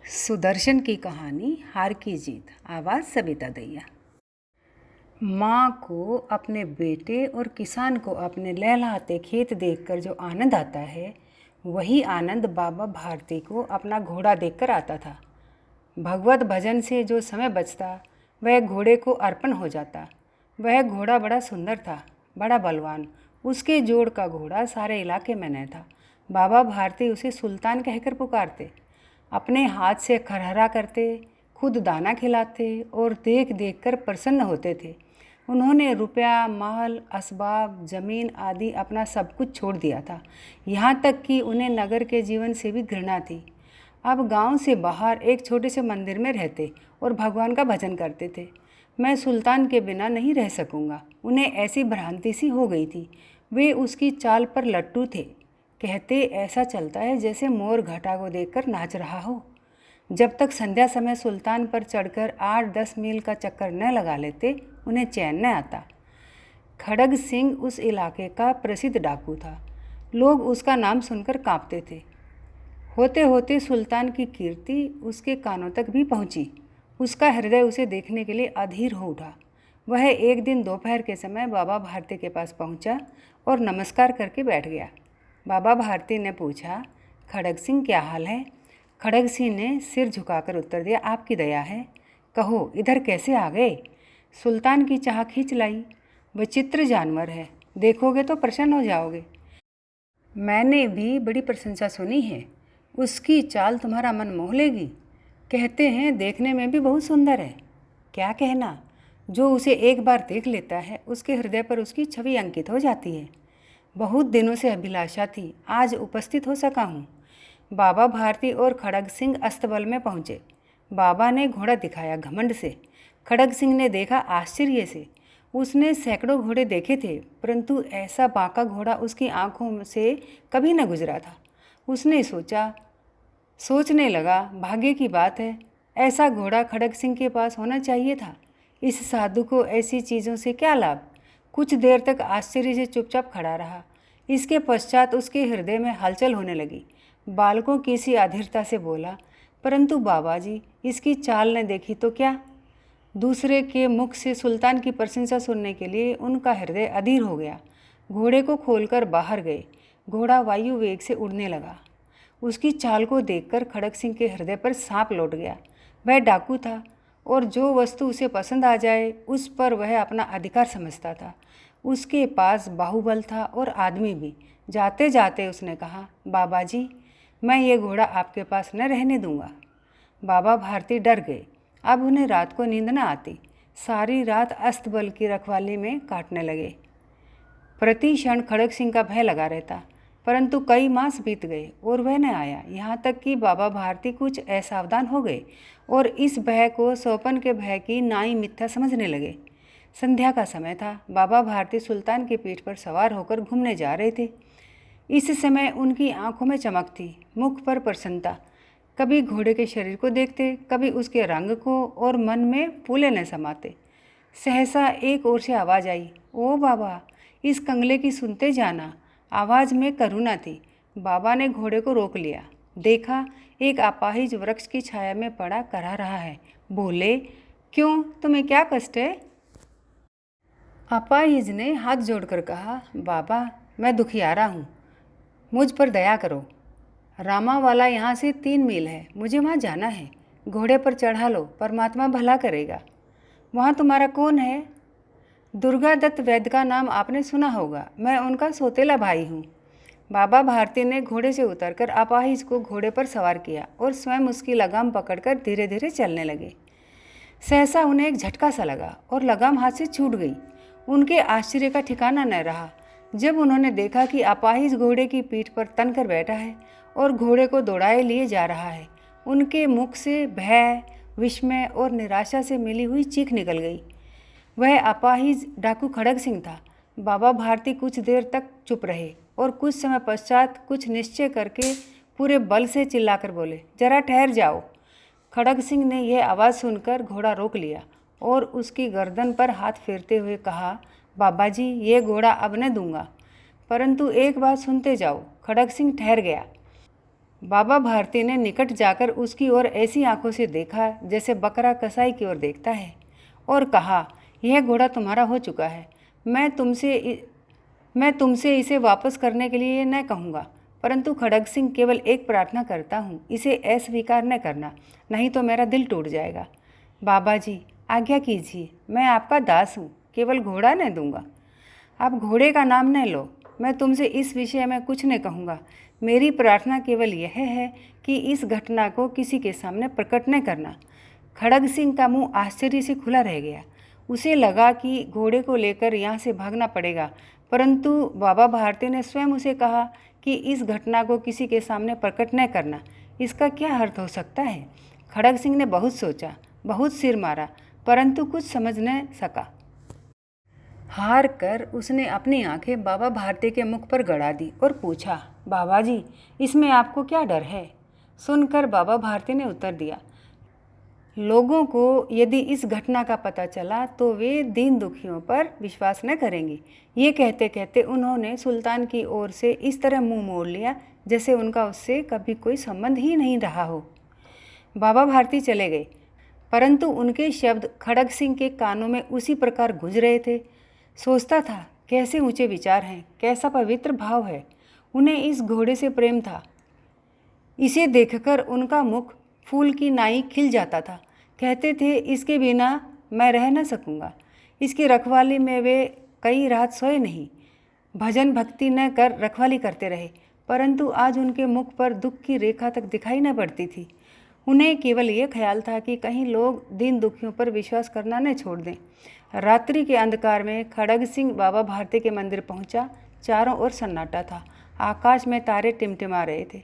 सुदर्शन की कहानी हार की जीत। आवाज़ सबिता दैया। माँ को अपने बेटे और किसान को अपने लहलहाते खेत देखकर जो आनंद आता है, वही आनंद बाबा भारती को अपना घोड़ा देखकर आता था। भगवत भजन से जो समय बचता वह घोड़े को अर्पण हो जाता। वह घोड़ा बड़ा सुंदर था, बड़ा बलवान। उसके जोड़ का घोड़ा सारे इलाके में न था। बाबा भारती उसे सुल्तान कहकर पुकारते, अपने हाथ से खरहरा करते, खुद दाना खिलाते और देख देख कर प्रसन्न होते थे। उन्होंने रुपया, माल, असबाब, ज़मीन आदि अपना सब कुछ छोड़ दिया था। यहाँ तक कि उन्हें नगर के जीवन से भी घृणा थी। अब गांव से बाहर एक छोटे से मंदिर में रहते और भगवान का भजन करते थे। मैं सुल्तान के बिना नहीं रह सकूँगा। उन्हें ऐसी भ्रांति सी हो गई थी। वे उसकी चाल पर लट्टू थे। कहते ऐसा चलता है जैसे मोर घटा को देखकर नाच रहा हो। जब तक संध्या समय सुल्तान पर चढ़कर 8-10 मील का चक्कर न लगा लेते, उन्हें चैन न आता। खड़ग सिंह उस इलाके का प्रसिद्ध डाकू था। लोग उसका नाम सुनकर कांपते थे। होते होते सुल्तान की कीर्ति उसके कानों तक भी पहुंची। उसका हृदय उसे देखने के लिए अधीर हो उठा। वह एक दिन दोपहर के समय बाबा भारती के पास पहुंचा और नमस्कार करके बैठ गया। बाबा भारती ने पूछा, खड़ग सिंह क्या हाल है? खड़ग सिंह ने सिर झुकाकर उत्तर दिया, आपकी दया है। कहो इधर कैसे आ गए? सुल्तान की चाह खींच लाई। विचित्र जानवर है, देखोगे तो प्रसन्न हो जाओगे। मैंने भी बड़ी प्रशंसा सुनी है। उसकी चाल तुम्हारा मन मोह लेगी। कहते हैं देखने में भी बहुत सुंदर है। क्या कहना, जो उसे एक बार देख लेता है उसके हृदय पर उसकी छवि अंकित हो जाती है। बहुत दिनों से अभिलाषा थी, आज उपस्थित हो सका हूँ। बाबा भारती और खड़ग सिंह अस्तबल में पहुँचे। बाबा ने घोड़ा दिखाया घमंड से। खड़ग सिंह ने देखा आश्चर्य से। उसने सैकड़ों घोड़े देखे थे, परंतु ऐसा बांका घोड़ा उसकी आंखों से कभी न गुजरा था। उसने सोचने लगा, भाग्य की बात है, ऐसा घोड़ा खड़ग सिंह के पास होना चाहिए था। इस साधु को ऐसी चीज़ों से क्या लाभ? कुछ देर तक आश्चर्य से चुपचाप खड़ा रहा। इसके पश्चात उसके हृदय में हलचल होने लगी। बालकों की सी अधीरता से बोला, परंतु बाबा जी, इसकी चाल न देखी तो क्या? दूसरे के मुख से सुल्तान की प्रशंसा सुनने के लिए उनका हृदय अधीर हो गया। घोड़े को खोलकर बाहर गए। घोड़ा वायु वेग से उड़ने लगा। उसकी चाल को देखकर खड़ग सिंह के हृदय पर सांप लौट गया। वह डाकू था और जो वस्तु उसे पसंद आ जाए उस पर वह अपना अधिकार समझता था। उसके पास बाहुबल था और आदमी भी। जाते जाते उसने कहा, बाबा जी, मैं ये घोड़ा आपके पास न रहने दूंगा। बाबा भारती डर गए। अब उन्हें रात को नींद न आती। सारी रात अस्तबल की रखवाली में काटने लगे। प्रति क्षण खड़ग सिंह का भय लगा रहता, परंतु कई मास बीत गए और वह न आया। यहाँ तक कि बाबा भारती कुछ असावधान हो गए और इस भय को सोपन के भय की नाई मिथ्या समझने लगे। संध्या का समय था। बाबा भारती सुल्तान की पीठ पर सवार होकर घूमने जा रहे थे। इस समय उनकी आंखों में चमक थी, मुख पर प्रसन्नता। कभी घोड़े के शरीर को देखते, कभी उसके रंग को, और मन में फूले न समाते। सहसा एक ओर से आवाज़ आई, ओ बाबा, इस कंगले की सुनते जाना। आवाज़ में करुणा थी। बाबा ने घोड़े को रोक लिया। देखा एक अपाहिज वृक्ष की छाया में पड़ा करा रहा है। बोले, क्यों, तुम्हें क्या कष्ट है? अपाहिज ने हाथ जोड़कर कहा, बाबा, मैं दुखियारा हूँ, मुझ पर दया करो। रामा वाला यहाँ से 3 मील है, मुझे वहाँ जाना है। घोड़े पर चढ़ा लो, परमात्मा भला करेगा। वहाँ तुम्हारा कौन है? दुर्गा दत्त वैद्य का नाम आपने सुना होगा, मैं उनका सौतेला भाई हूँ। बाबा भारती ने घोड़े से उतरकर अपाहिज को घोड़े पर सवार किया और स्वयं उसकी लगाम पकड़कर धीरे धीरे चलने लगे। सहसा उन्हें एक झटका सा लगा और लगाम हाथ से छूट गई। उनके आश्चर्य का ठिकाना न रहा जब उन्होंने देखा कि अपाहिज घोड़े की पीठ पर तन कर बैठा है और घोड़े को दौड़ाए लिए जा रहा है। उनके मुख से भय, विस्मय और निराशा से मिली हुई चीख निकल गई। वह अपाहिज डाकू खड़ग सिंह था। बाबा भारती कुछ देर तक चुप रहे और कुछ समय पश्चात कुछ निश्चय करके पूरे बल से चिल्लाकर बोले, जरा ठहर जाओ। खड़ग सिंह ने यह आवाज़ सुनकर घोड़ा रोक लिया और उसकी गर्दन पर हाथ फेरते हुए कहा, बाबा जी, ये घोड़ा अब न दूंगा, परंतु एक बात सुनते जाओ। खड़ग सिंह ठहर गया। बाबा भारती ने निकट जाकर उसकी ओर ऐसी आंखों से देखा जैसे बकरा कसाई की ओर देखता है और कहा, यह घोड़ा तुम्हारा हो चुका है। मैं तुमसे इसे वापस करने के लिए न कहूँगा, परंतु खड़ग सिंह केवल एक प्रार्थना करता हूँ, इसे अस्वीकार न करना, नहीं तो मेरा दिल टूट जाएगा। बाबा जी आज्ञा कीजिए, मैं आपका दास हूँ, केवल घोड़ा न दूंगा। आप घोड़े का नाम न लो, मैं तुमसे इस विषय में कुछ न कहूँगा। मेरी प्रार्थना केवल यह है कि इस घटना को किसी के सामने प्रकट न करना। खड़ग सिंह का मुंह आश्चर्य से खुला रह गया। उसे लगा कि घोड़े को लेकर यहाँ से भागना पड़ेगा, परंतु बाबा भारती ने स्वयं उसे कहा कि इस घटना को किसी के सामने प्रकट न करना। इसका क्या अर्थ हो सकता है? खड़ग सिंह ने बहुत सोचा, बहुत सिर मारा, परंतु कुछ समझ न सका। हार कर उसने अपनी आंखें बाबा भारती के मुख पर गड़ा दी और पूछा, बाबा जी इसमें आपको क्या डर है? सुनकर बाबा भारती ने उत्तर दिया, लोगों को यदि इस घटना का पता चला तो वे दीन दुखियों पर विश्वास न करेंगे। ये कहते कहते उन्होंने सुल्तान की ओर से इस तरह मुंह मोड़ लिया जैसे उनका उससे कभी कोई संबंध ही नहीं रहा हो। बाबा भारती चले गए, परंतु उनके शब्द खड़ग सिंह के कानों में उसी प्रकार गूंज रहे थे। सोचता था, कैसे ऊंचे विचार हैं, कैसा पवित्र भाव है। उन्हें इस घोड़े से प्रेम था। इसे देखकर उनका मुख फूल की नाई खिल जाता था। कहते थे, इसके बिना मैं रह न सकूँगा। इसकी रखवाली में वे कई रात सोए नहीं, भजन भक्ति न कर रखवाली करते रहे, परंतु आज उनके मुख पर दुख की रेखा तक दिखाई न पड़ती थी। उन्हें केवल ये ख्याल था कि कहीं लोग दीन दुखियों पर विश्वास करना न छोड़ दें। रात्रि के अंधकार में खड़ग सिंह बाबा भारती के मंदिर पहुंचा। चारों ओर सन्नाटा था। आकाश में तारे टिमटिमा रहे थे।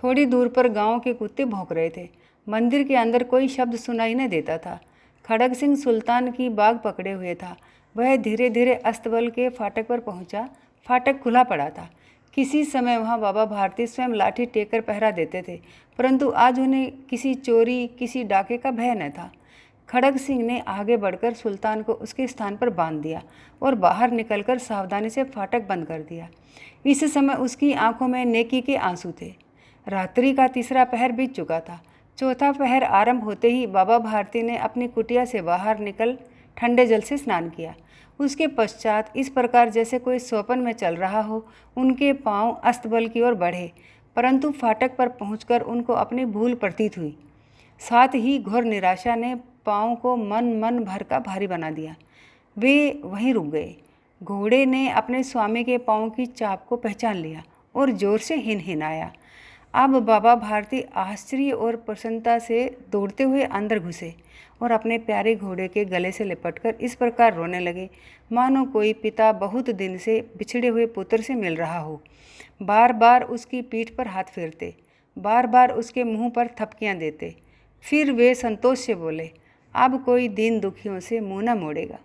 थोड़ी दूर पर गांव के कुत्ते भौंक रहे थे। मंदिर के अंदर कोई शब्द सुनाई न देता था। खड़ग सिंह सुल्तान की बाग पकड़े हुए था। वह धीरे धीरे अस्तबल के फाटक पर पहुंचा। फाटक खुला पड़ा था। किसी समय वहां बाबा भारती स्वयं लाठी टेक कर पहरा देते थे, परंतु आज उन्हें किसी चोरी, किसी डाके का भय न था। खड़ग सिंह ने आगे बढ़कर सुल्तान को उसके स्थान पर बांध दिया और बाहर निकलकर सावधानी से फाटक बंद कर दिया। इस समय उसकी आंखों में नेकी के आंसू थे। रात्रि का तीसरा पहर बीत चुका था। चौथा पहर आरंभ होते ही बाबा भारती ने अपनी कुटिया से बाहर निकल ठंडे जल से स्नान किया। उसके पश्चात इस प्रकार जैसे कोई स्वप्न में चल रहा हो, उनके पांव अस्तबल की ओर बढ़े, परंतु फाटक पर पहुंचकर उनको अपनी भूल प्रतीत हुई। साथ ही घोर निराशा ने पाँव को मन भर का भारी बना दिया। वे वहीं रुक गए। घोड़े ने अपने स्वामी के पाँव की चाप को पहचान लिया और जोर से हिनहिनाया। अब बाबा भारती आश्चर्य और प्रसन्नता से दौड़ते हुए अंदर घुसे और अपने प्यारे घोड़े के गले से लिपटकर इस प्रकार रोने लगे मानो कोई पिता बहुत दिन से बिछड़े हुए पुत्र से मिल रहा हो। बार बार उसकी पीठ पर हाथ फेरते, बार बार उसके मुंह पर थपकियां देते। फिर वे संतोष से बोले, अब कोई दीन दुखियों से मुँह न मोड़ेगा।